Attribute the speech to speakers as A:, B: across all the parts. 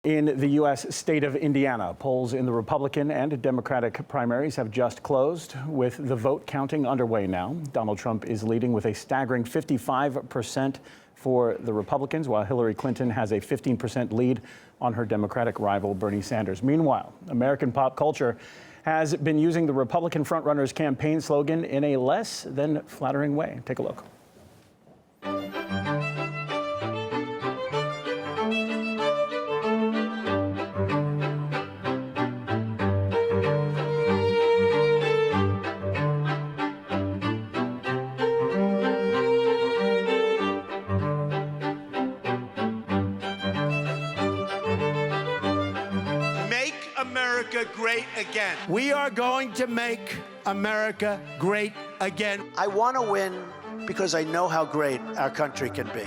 A: In the U.S. state of Indiana, polls in the Republican and Democratic primaries have just closed, with the vote counting underway now. Donald Trump is leading with a staggering 55% for the Republicans, while Hillary Clinton has a 15% lead on her Democratic rival, Bernie Sanders. Meanwhile, American pop culture has been using the Republican frontrunner's campaign slogan in a less than flattering way. Take a look.
B: America great again.
C: We are going to make America great again.
D: I want to win because I know how great our country can be.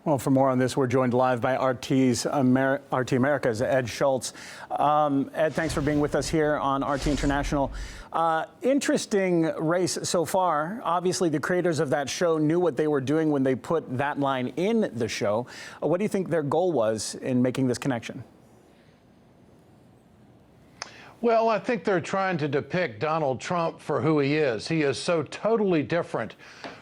A: Well, for more on this, we're joined live by RT America's Ed Schultz. Ed, thanks for being with us here on RT International. Interesting race so far. Obviously, the creators of that show knew what they were doing when they put that line in the show. What do you think their goal was in making this connection?
E: Well, I think they're trying to depict Donald Trump for who he is. He is so totally different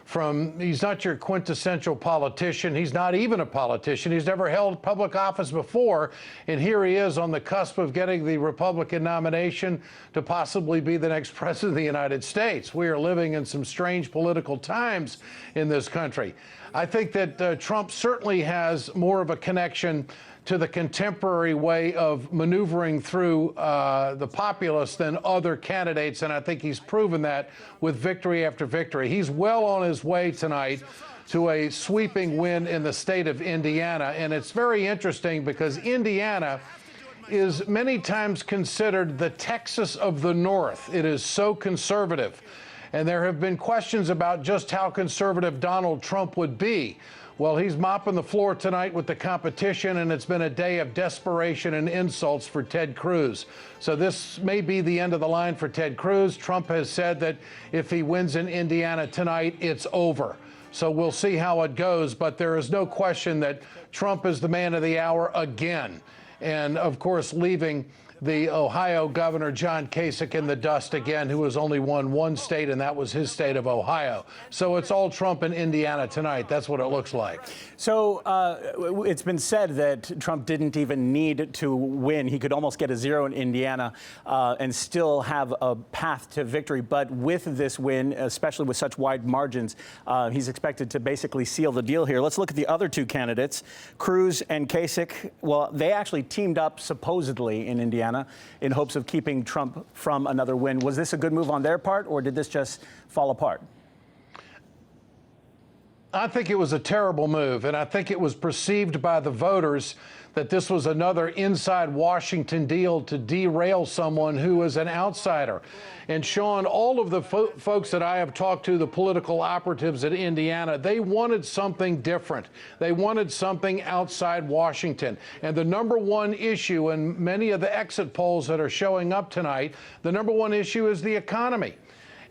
E: from, he's not your quintessential politician. He's not even a politician. He's never held public office before. And here he is on the cusp of getting the Republican nomination to possibly be the next president of the United States. We are living in some strange political times in this country. I think that Trump certainly has more of a connection to the contemporary way of maneuvering through the populace than other candidates, and I think he's proven that with victory after victory. He's well on his way tonight to a sweeping win in the state of Indiana, and it's very interesting because Indiana is many times considered the Texas of the North. It is so conservative, and there have been questions about just how conservative Donald Trump would be. Well, he's mopping the floor tonight with the competition, and it's been a day of desperation and insults for Ted Cruz. So this may be the end of the line for Ted Cruz. Trump has said that if he wins in Indiana tonight, it's over. So we'll see how it goes, but there is no question that Trump is the man of the hour again. And, of course, leaving the Ohio governor, John Kasich, in the dust again, who has only won one state, and that was his state of Ohio. So it's all Trump in Indiana tonight. That's what it looks like.
A: So it's been said that Trump didn't even need to win. He could almost get a zero in Indiana and still have a path to victory. But with this win, especially with such wide margins, he's expected to basically seal the deal here. Let's look at the other two candidates, Cruz and Kasich. Well, they actually teamed up supposedly in Indiana in hopes of keeping Trump from another win. Was this a good move on their part, or did this just fall apart?
E: I think it was a terrible move, and I think it was perceived by the voters that this was another inside Washington deal to derail someone who is an outsider. And Sean, all of the folks that I have talked to, the political operatives at Indiana, they wanted something different. They wanted something outside Washington. And the number one issue in many of the exit polls that are showing up tonight, the number one issue is the economy.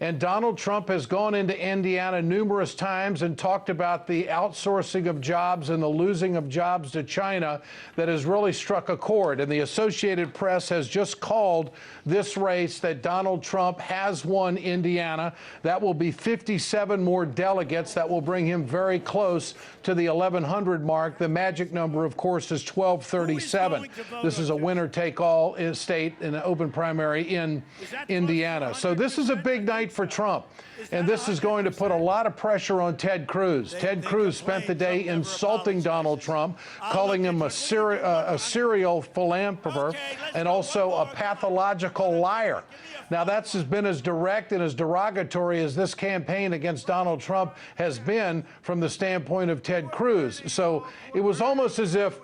E: And Donald Trump has gone into Indiana numerous times and talked about the outsourcing of jobs and the losing of jobs to China that has really struck a chord. And the Associated Press has just called this race that Donald Trump has won Indiana. That will be 57 more delegates. That will bring him very close to the 1,100 mark. The magic number, of course, is 1,237. This is a winner-take-all state in an open primary in Indiana. So this is a big night for Trump, and this is going to put a lot of pressure on Ted Cruz. Ted Cruz spent the day insulting Donald Trump, calling him a serial philanderer and also a pathological liar. Now, that's been as direct and as derogatory as this campaign against Donald Trump has been from the standpoint of Ted Cruz. So it was almost as if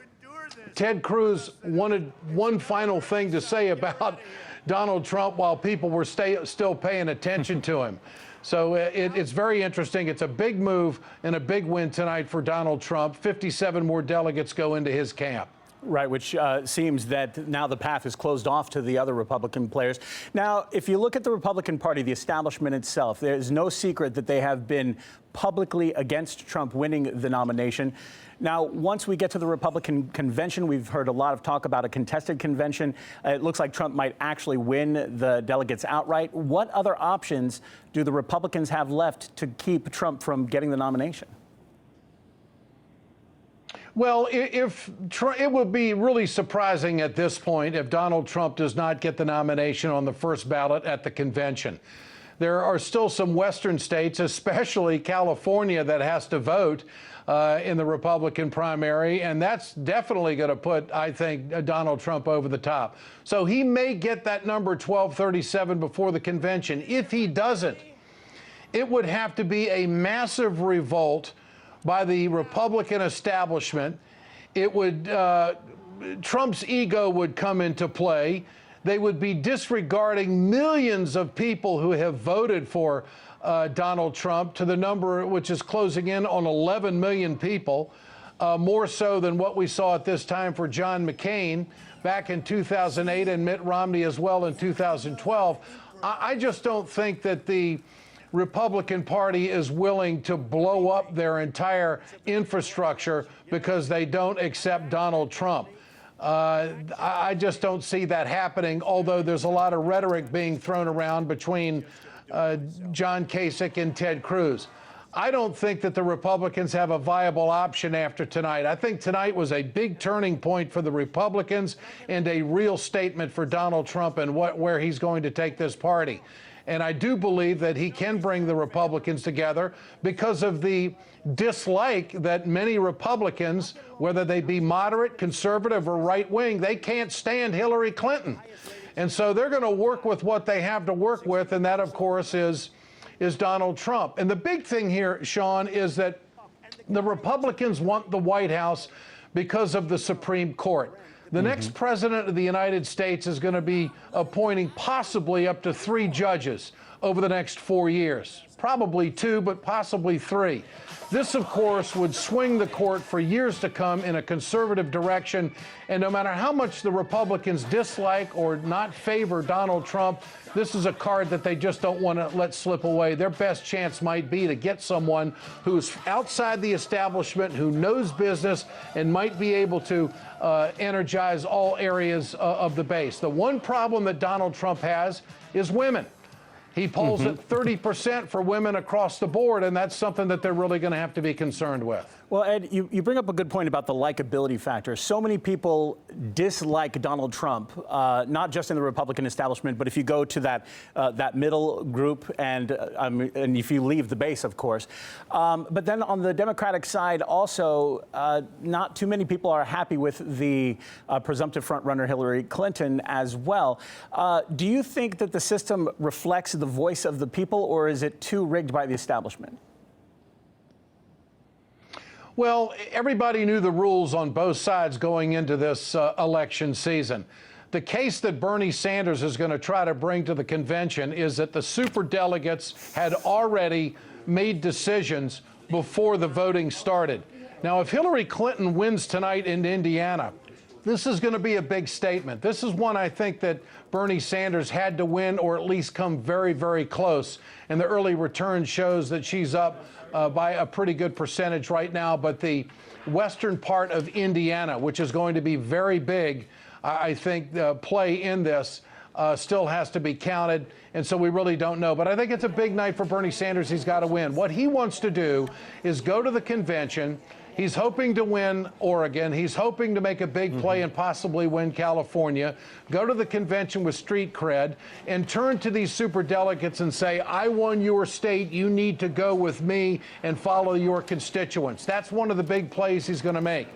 E: Ted Cruz wanted one final thing to say about Donald Trump while people were still paying attention to him. So it's very interesting. It's a big move and a big win tonight for Donald Trump. 57 more delegates go into his camp.
A: Right, which seems that now the path is closed off to the other Republican players. Now, if you look at the Republican Party, the establishment itself, there's no secret that they have been publicly against Trump winning the nomination. Now, once we get to the Republican convention, we've heard a lot of talk about a contested convention. It looks like Trump might actually win the delegates outright. What other options do the Republicans have left to keep Trump from getting the nomination?
E: Well, it would be really surprising at this point if Donald Trump does not get the nomination on the first ballot at the convention. There are still some Western states, especially California, that has to vote in the Republican primary, and that's definitely going to put, I think, Donald Trump over the top. So he may get that number 1237 before the convention. If he doesn't, it would have to be a massive revolt by the Republican establishment. It would, Trump's ego would come into play. They would be disregarding millions of people who have voted for Donald Trump to the number which is closing in on 11 million people, more so than what we saw at this time for John McCain back in 2008 and Mitt Romney as well in 2012. I just don't think that the Republican Party is willing to blow up their entire infrastructure because they don't accept Donald Trump. I just don't see that happening, although there's a lot of rhetoric being thrown around between John Kasich and Ted Cruz. I don't think that the Republicans have a viable option after tonight. I think tonight was a big turning point for the Republicans and a real statement for Donald Trump and where he's going to take this party. And I do believe that he can bring the Republicans together because of the dislike that many Republicans, whether they be moderate, conservative, or right-wing, they can't stand Hillary Clinton. And so they're going to work with what they have to work with, and that, of course, is Donald Trump. And the big thing here, Sean, is that the Republicans want the White House because of the Supreme Court. The next president of the United States is going to be appointing possibly up to 3 judges over the next 4 years. Probably 2, but possibly 3. This, of course, would swing the court for years to come in a conservative direction. And no matter how much the Republicans dislike or not favor Donald Trump, this is a card that they just don't want to let slip away. Their best chance might be to get someone who's outside the establishment, who knows business, and might be able to energize all areas of the base. The one problem that Donald Trump has is women. He polls at 30% for women across the board, and that's something that they're really going to have to be concerned with.
A: Well, Ed, you bring up a good point about the likability factor. So many people dislike Donald Trump, not just in the Republican establishment, but if you go to that middle group and if you leave the base, of course. But then on the Democratic side, also, not too many people are happy with the presumptive frontrunner Hillary Clinton as well. Do you think that the system reflects the voice of the people, or is it too rigged by the establishment?
E: Well, everybody knew the rules on both sides going into this election season. The case that Bernie Sanders is going to try to bring to the convention is that the superdelegates had already made decisions before the voting started. Now, if Hillary Clinton wins tonight in Indiana, this is going to be a big statement. This is one I think that Bernie Sanders had to win or at least come very, very close. And the early return shows that she's up by a pretty good percentage right now. But the western part of Indiana, which is going to be very big, I think play in this still has to be counted. And so we really don't know. But I think it's a big night for Bernie Sanders. He's got to win. What he wants to do is go to the convention. He's hoping to win Oregon. He's hoping to make a big play and possibly win California, go to the convention with street cred, and turn to these superdelegates and say, I won your state. You need to go with me and follow your constituents. That's one of the big plays he's going to make.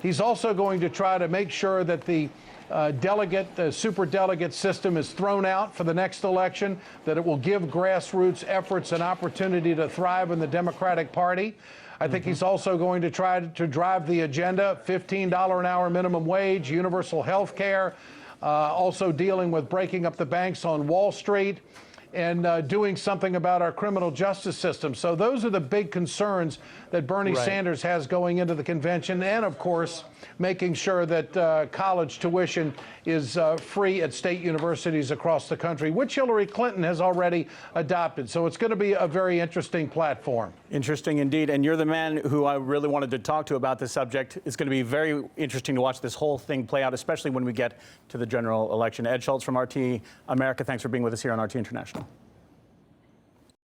E: He's also going to try to make sure that the superdelegate system is thrown out for the next election, that it will give grassroots efforts an opportunity to thrive in the Democratic Party. I think he's also going to try to drive the agenda, $15 an hour minimum wage, universal health care, also dealing with breaking up the banks on Wall Street. and doing something about our criminal justice system. So those are the big concerns that Bernie Sanders has going into the convention, and of course, making sure that college tuition is free at state universities across the country, which Hillary Clinton has already adopted. So it's going to be a very interesting platform.
A: Interesting indeed. And you're the man who I really wanted to talk to about this subject. It's going to be very interesting to watch this whole thing play out, especially when we get to the general election. Ed Schultz from RT America, thanks for being with us here on RT International.